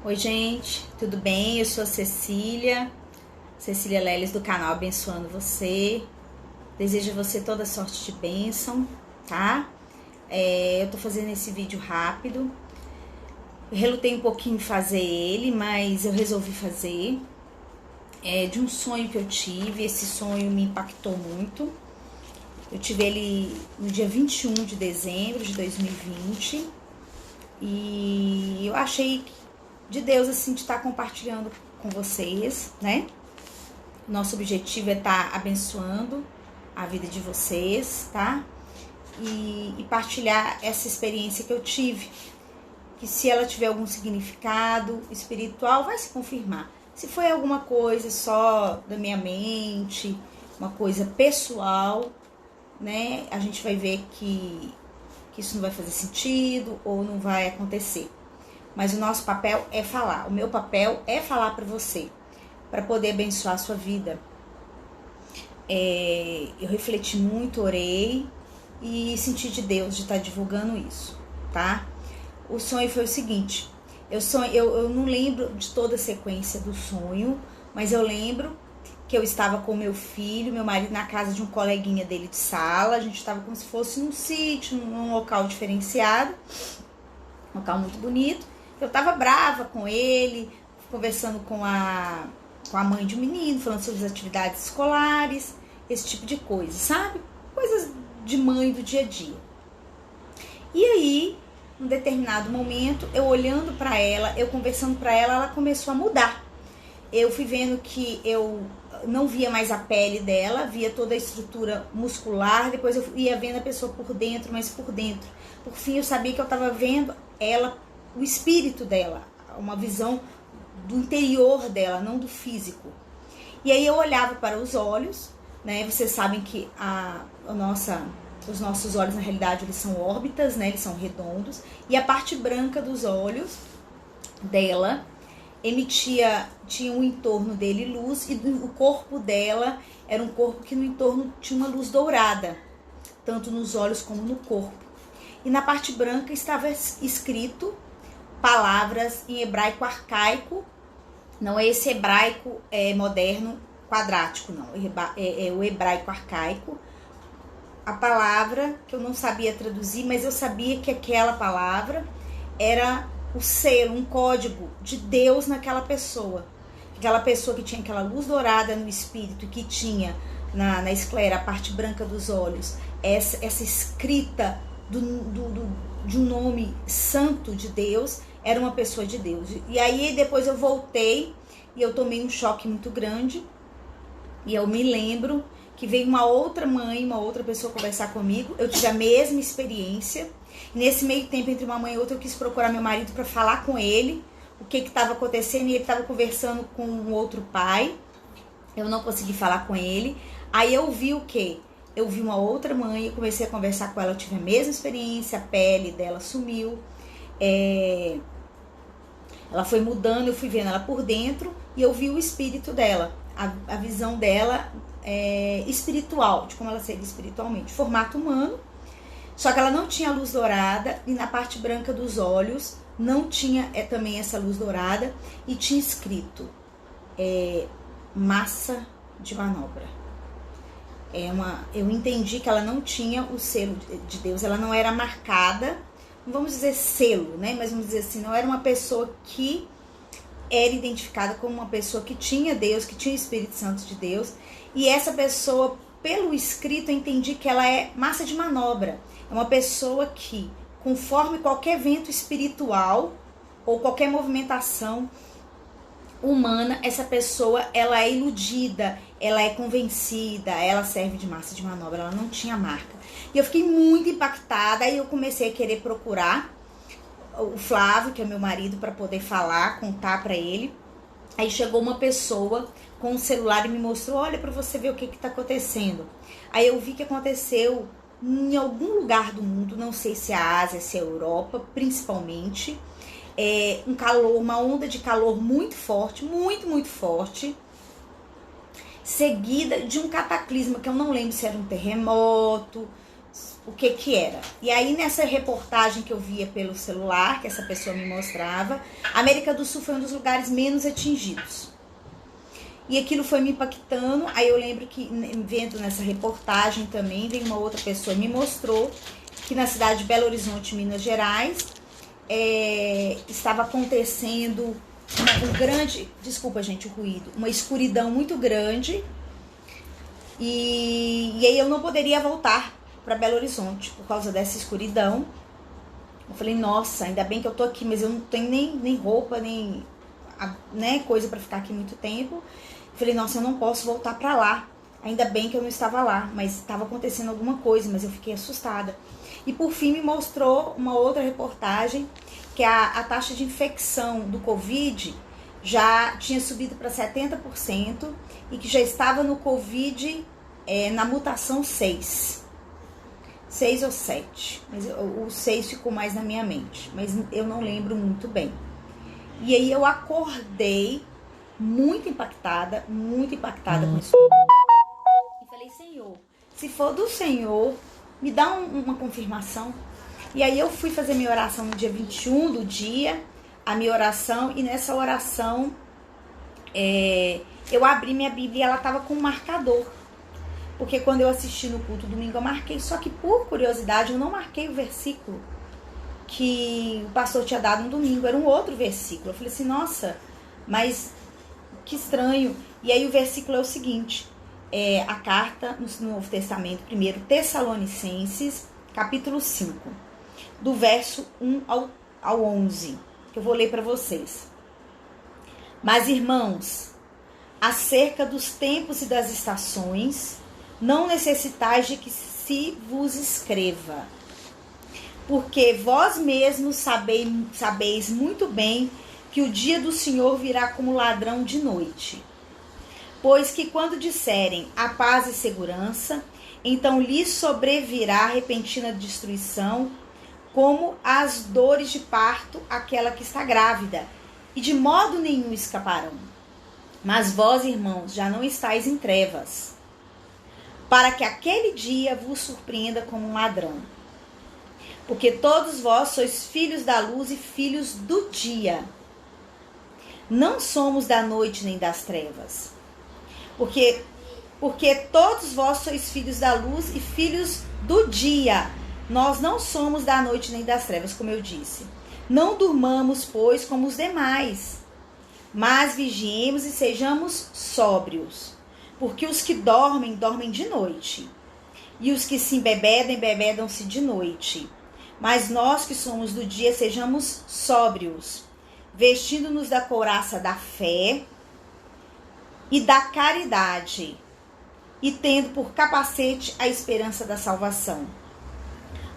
Oi, gente, tudo bem? Eu sou a Cecília Leles, do canal Abençoando Você. Desejo a você toda sorte de bênção, tá? Eu tô fazendo esse vídeo rápido. Eu relutei um pouquinho em fazer ele, mas eu resolvi fazer. De um sonho que eu tive, esse sonho me impactou muito. Eu tive ele no dia 21 de dezembro de 2020 e eu achei de Deus, assim, de estar compartilhando com vocês, né? Nosso objetivo é estar abençoando a vida de vocês, tá? E partilhar essa experiência que eu tive. Que se ela tiver algum significado espiritual, vai se confirmar. Se foi alguma coisa só da minha mente, uma coisa pessoal, né? A gente vai ver que isso não vai fazer sentido ou não vai acontecer. Mas o nosso papel é falar. O meu papel é falar para você, para poder abençoar a sua vida. Eu refleti muito, orei e senti de Deus de estar divulgando isso, tá? O sonho foi o seguinte: eu não lembro de toda a sequência do sonho, mas eu lembro que eu estava com meu filho, meu marido, na casa de um coleguinha dele de sala. A gente estava como se fosse num sítio, num local diferenciado, um local muito bonito. Eu tava brava com ele, conversando com a mãe de um menino, falando sobre as atividades escolares, esse tipo de coisa, sabe? Coisas de mãe do dia a dia. E aí, num determinado momento, eu olhando pra ela, eu conversando pra ela, ela começou a mudar. Eu fui vendo que eu não via mais a pele dela, via toda a estrutura muscular, depois eu ia vendo a pessoa por dentro, mas por dentro. Por fim, eu sabia que eu tava vendo ela, o espírito dela, uma visão do interior dela, não do físico. E aí eu olhava para os olhos, né? Vocês sabem que os nossos olhos, na realidade, eles são órbitas, né? Eles são redondos. E a parte branca dos olhos dela tinha um entorno dele luz, e o corpo dela era um corpo que no entorno tinha uma luz dourada, tanto nos olhos como no corpo. E na parte branca estava escrito palavras em hebraico arcaico. Não é esse hebraico moderno quadrático, não. É o hebraico arcaico. A palavra que eu não sabia traduzir, mas eu sabia que aquela palavra era o selo, um código de Deus naquela pessoa. Aquela pessoa que tinha aquela luz dourada no espírito, que tinha na esclera, a parte branca dos olhos, essa escrita de um nome santo de Deus, era uma pessoa de Deus. E aí depois eu voltei e eu tomei um choque muito grande. E eu me lembro que veio uma outra mãe, uma outra pessoa conversar comigo. Eu tive a mesma experiência. E nesse meio tempo, entre uma mãe e outra, eu quis procurar meu marido para falar com ele o que estava acontecendo. E ele estava conversando com um outro pai. Eu não consegui falar com ele. Aí eu vi o quê? Eu vi uma outra mãe, eu comecei a conversar com ela, eu tive a mesma experiência, a pele dela sumiu. Ela foi mudando, eu fui vendo ela por dentro e eu vi o espírito dela, a visão dela espiritual, de como ela seria espiritualmente, formato humano, só que ela não tinha luz dourada e na parte branca dos olhos não tinha também essa luz dourada e tinha escrito massa de manobra. Eu entendi que ela não tinha o selo de Deus, ela não era marcada, não vamos dizer selo, né? Mas vamos dizer assim, não era uma pessoa que era identificada como uma pessoa que tinha Deus, que tinha o Espírito Santo de Deus. E essa pessoa, pelo escrito, eu entendi que ela é massa de manobra. É uma pessoa que, conforme qualquer vento espiritual ou qualquer movimentação humana, essa pessoa, ela é iludida, ela é convencida, ela serve de massa de manobra, ela não tinha marca. E eu fiquei muito impactada, aí eu comecei a querer procurar o Flávio, que é meu marido, para poder falar, contar para ele. Aí chegou uma pessoa com um celular e me mostrou, olha para você ver o que tá acontecendo. Aí eu vi que aconteceu em algum lugar do mundo, não sei se é a Ásia, se é a Europa, principalmente, um calor, uma onda de calor muito forte, muito forte, seguida de um cataclisma, que eu não lembro se era um terremoto, o que que era. E aí nessa reportagem que eu via pelo celular, que essa pessoa me mostrava, a América do Sul foi um dos lugares menos atingidos. E aquilo foi me impactando. Aí eu lembro que, vendo nessa reportagem também, veio uma outra pessoa e me mostrou que na cidade de Belo Horizonte, Minas Gerais, estava acontecendo desculpa gente o ruído, uma escuridão muito grande. E aí eu não poderia voltar para Belo Horizonte por causa dessa escuridão. Eu falei, nossa, ainda bem que eu tô aqui, mas eu não tenho nem roupa, nem coisa para ficar aqui muito tempo. Eu falei, nossa, eu não posso voltar para lá. Ainda bem que eu não estava lá, mas estava acontecendo alguma coisa, mas eu fiquei assustada. E por fim me mostrou uma outra reportagem que a taxa de infecção do Covid já tinha subido para 70% e que já estava no Covid na mutação 6 ou 7, mas o 6 ficou mais na minha mente, mas eu não lembro muito bem. E aí eu acordei muito impactada com isso. E falei, Senhor, se for do Senhor, me dá uma confirmação. E aí eu fui fazer minha oração no dia 21 do dia, a minha oração, e nessa oração eu abri minha Bíblia e ela estava com um marcador. Porque quando eu assisti no culto domingo eu marquei, só que por curiosidade eu não marquei o versículo que o pastor tinha dado no domingo, era um outro versículo. Eu falei assim, nossa, mas que estranho. E aí o versículo é o seguinte, a carta no Novo Testamento, 1 Tessalonicenses, capítulo 5, do verso 1 ao 11, que eu vou ler para vocês. Mas, irmãos, acerca dos tempos e das estações, não necessitais de que se vos escreva, porque vós mesmos sabeis muito bem que o dia do Senhor virá como ladrão de noite. Pois que quando disserem a paz e segurança, então lhes sobrevirá repentina destruição, como as dores de parto àquela que está grávida, e de modo nenhum escaparão. Mas vós, irmãos, já não estáis em trevas, para que aquele dia vos surpreenda como um ladrão. Porque todos vós sois filhos da luz e filhos do dia. Não somos da noite nem das trevas. Porque todos vós sois filhos da luz e filhos do dia. Nós não somos da noite nem das trevas, como eu disse. Não durmamos, pois, como os demais, mas vigiemos e sejamos sóbrios. Porque os que dormem, dormem de noite. E os que se embebedam, embebedam-se de noite. Mas nós que somos do dia, sejamos sóbrios, vestindo-nos da couraça da fé e da caridade, e tendo por capacete a esperança da salvação.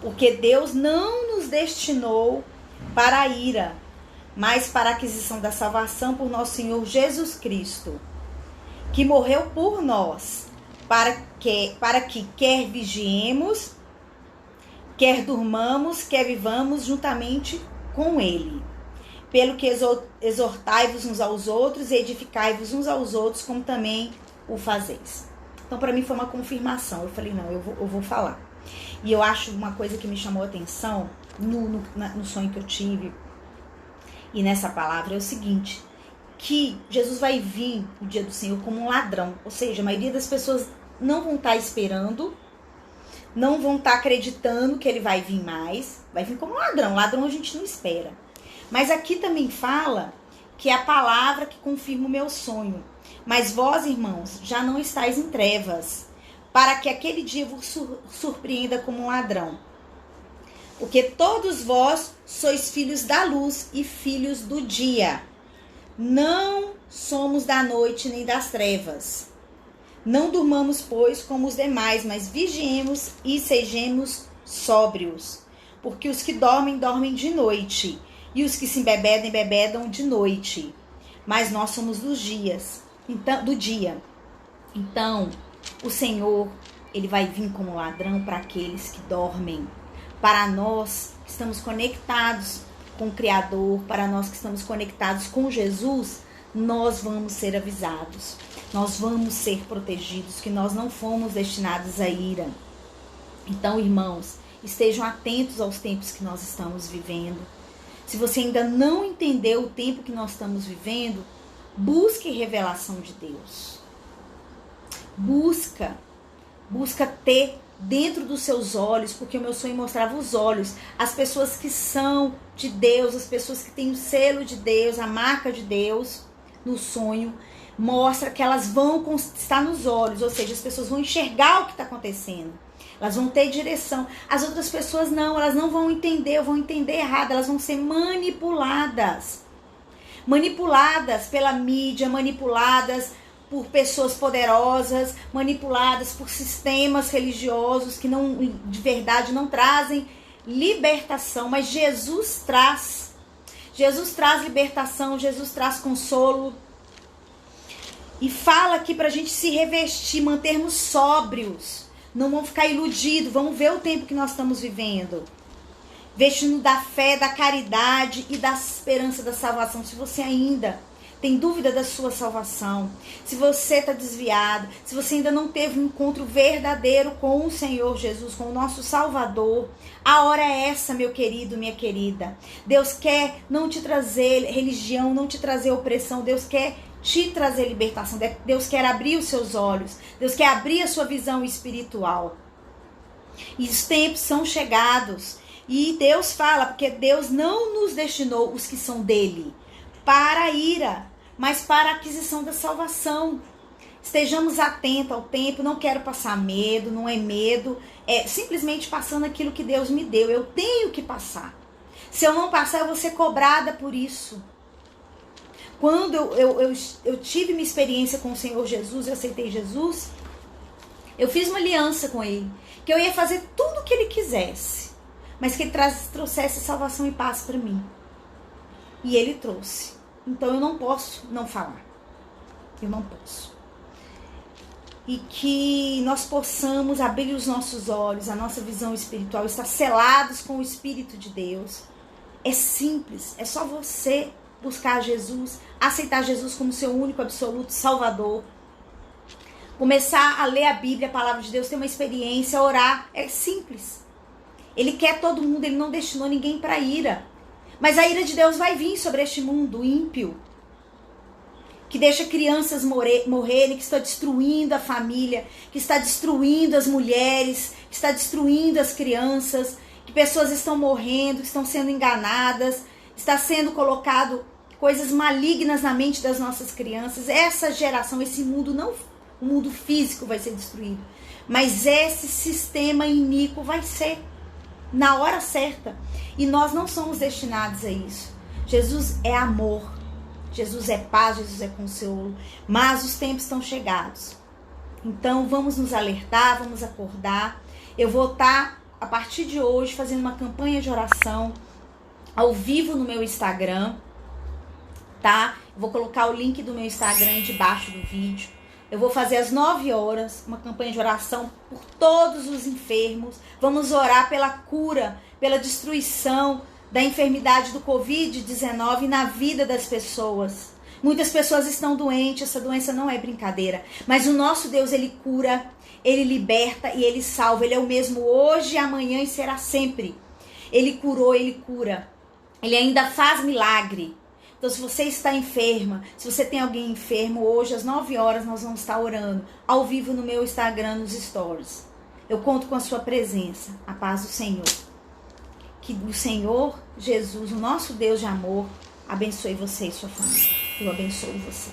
Porque Deus não nos destinou para a ira, mas para a aquisição da salvação por nosso Senhor Jesus Cristo, que morreu por nós, para que quer vigiemos, quer durmamos, quer vivamos juntamente com Ele. Pelo que exortai-vos uns aos outros e edificai-vos uns aos outros, como também o fazeis. Então, para mim, foi uma confirmação. Eu falei, não, eu vou falar. E eu acho uma coisa que me chamou a atenção no sonho que eu tive e nessa palavra é o seguinte, que Jesus vai vir no dia do Senhor como um ladrão. Ou seja, a maioria das pessoas não vão estar esperando, não vão estar acreditando que ele vai vir mais. Vai vir como um ladrão. Ladrão a gente não espera. Mas aqui também fala que é a palavra que confirma o meu sonho. Mas vós, irmãos, já não estáis em trevas, para que aquele dia vos surpreenda como um ladrão. Porque todos vós sois filhos da luz e filhos do dia. Não somos da noite nem das trevas. Não durmamos, pois, como os demais, mas vigiemos e sejamos sóbrios. Porque os que dormem, dormem de noite, e os que se embebedam, embebedam de noite. Mas nós somos do dia. Então, o Senhor, ele vai vir como ladrão para aqueles que dormem. Para nós que estamos conectados com o Criador, para nós que estamos conectados com Jesus, nós vamos ser avisados. Nós vamos ser protegidos, que nós não fomos destinados à ira. Então, irmãos, estejam atentos aos tempos que nós estamos vivendo. Se você ainda não entendeu o tempo que nós estamos vivendo, busque revelação de Deus. Busca ter dentro dos seus olhos, porque o meu sonho mostrava os olhos, as pessoas que são de Deus, as pessoas que têm o selo de Deus, a marca de Deus no sonho, mostra que elas vão estar nos olhos, ou seja, as pessoas vão enxergar o que está acontecendo, elas vão ter direção. As outras pessoas não, elas não vão entender, vão entender errado, elas vão ser manipuladas pela mídia, manipuladas por pessoas poderosas, manipuladas por sistemas religiosos que não, de verdade não trazem libertação, mas Jesus traz libertação, Jesus traz consolo. E fala aqui pra gente se revestir, mantermos sóbrios, não vamos ficar iludidos, vamos ver o tempo que nós estamos vivendo. Vestindo da fé, da caridade e da esperança da salvação. Se você ainda tem dúvida da sua salvação, se você está desviado, se você ainda não teve um encontro verdadeiro com o Senhor Jesus, com o nosso Salvador, a hora é essa, meu querido, minha querida. Deus quer não te trazer religião, não te trazer opressão, Deus quer te trazer libertação, Deus quer abrir os seus olhos, Deus quer abrir a sua visão espiritual. E os tempos são chegados. E Deus fala, porque Deus não nos destinou os que são dele para a ira, mas para a aquisição da salvação. Estejamos atentos ao tempo, não quero passar medo, não é medo, é simplesmente passando aquilo que Deus me deu. Eu tenho que passar. Se eu não passar, eu vou ser cobrada por isso. Quando eu tive minha experiência com o Senhor Jesus, eu aceitei Jesus, eu fiz uma aliança com Ele, que eu ia fazer tudo o que Ele quisesse, mas que Ele trouxesse salvação e paz para mim. E Ele trouxe. Então eu não posso não falar. Eu não posso. E que nós possamos abrir os nossos olhos, a nossa visão espiritual, estar selados com o Espírito de Deus. É simples, é só você buscar Jesus, aceitar Jesus como seu único, absoluto Salvador. Começar a ler a Bíblia, a palavra de Deus, ter uma experiência, orar. É simples. Ele quer todo mundo, Ele não destinou ninguém para ira. Mas a ira de Deus vai vir sobre este mundo ímpio, que deixa crianças morrerem, que está destruindo a família, que está destruindo as mulheres, que está destruindo as crianças, que pessoas estão morrendo, que estão sendo enganadas, está sendo colocado coisas malignas na mente das nossas crianças. Essa geração, esse mundo, não, o mundo físico vai ser destruído, mas esse sistema iníquo vai ser na hora certa. E nós não somos destinados a isso. Jesus é amor, Jesus é paz, Jesus é consolo, mas os tempos estão chegados. Então vamos nos alertar, vamos acordar. Eu vou estar, a partir de hoje, fazendo uma campanha de oração ao vivo no meu Instagram, tá? Eu vou colocar o link do meu Instagram debaixo do vídeo. Eu vou fazer às 9 horas uma campanha de oração por todos os enfermos. Vamos orar pela cura, pela destruição da enfermidade do Covid-19 na vida das pessoas. Muitas pessoas estão doentes, essa doença não é brincadeira. Mas o nosso Deus, Ele cura, Ele liberta e Ele salva. Ele é o mesmo hoje, amanhã e será sempre. Ele curou, Ele cura. Ele ainda faz milagre. Então, se você está enferma, se você tem alguém enfermo, hoje às 9 horas nós vamos estar orando ao vivo no meu Instagram, nos stories. Eu conto com a sua presença. A paz do Senhor. Que o Senhor Jesus, o nosso Deus de amor, abençoe você e sua família. Eu abençoo você.